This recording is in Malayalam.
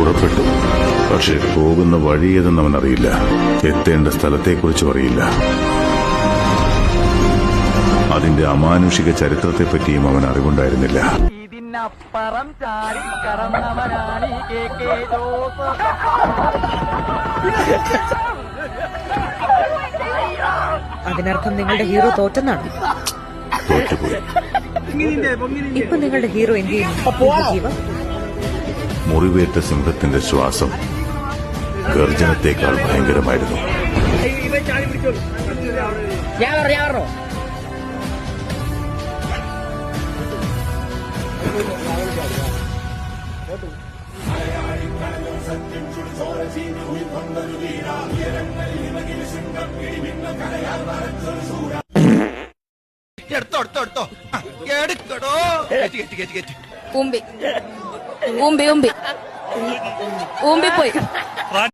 പുറപ്പെട്ടു. പക്ഷെ പോകുന്ന വഴിയേതെന്ന് അവൻ അറിയില്ല. എത്തേണ്ട സ്ഥലത്തെക്കുറിച്ചും അറിയില്ല. അതിന്റെ അമാനുഷിക ചരിത്രത്തെപ്പറ്റിയും അവൻ അറിവുണ്ടായിരുന്നില്ല. ഇതിനപ്പുറം ചാടി കടന്നവനാണ് അതിനർത്ഥം നിങ്ങളുടെ ഹീറോ തോറ്റെന്നാണ്. തോറ്റുപോയി. ഇപ്പൊ നിങ്ങളുടെ ഹീറോ എന്ത് ചെയ്യുന്നു? മുറിവേറ്റ സിംഹത്തിന്റെ ശ്വാസം ഗർജനത്തെക്കാൾ ഭയങ്കരമായിരുന്നു. ഊമ്പി പോയി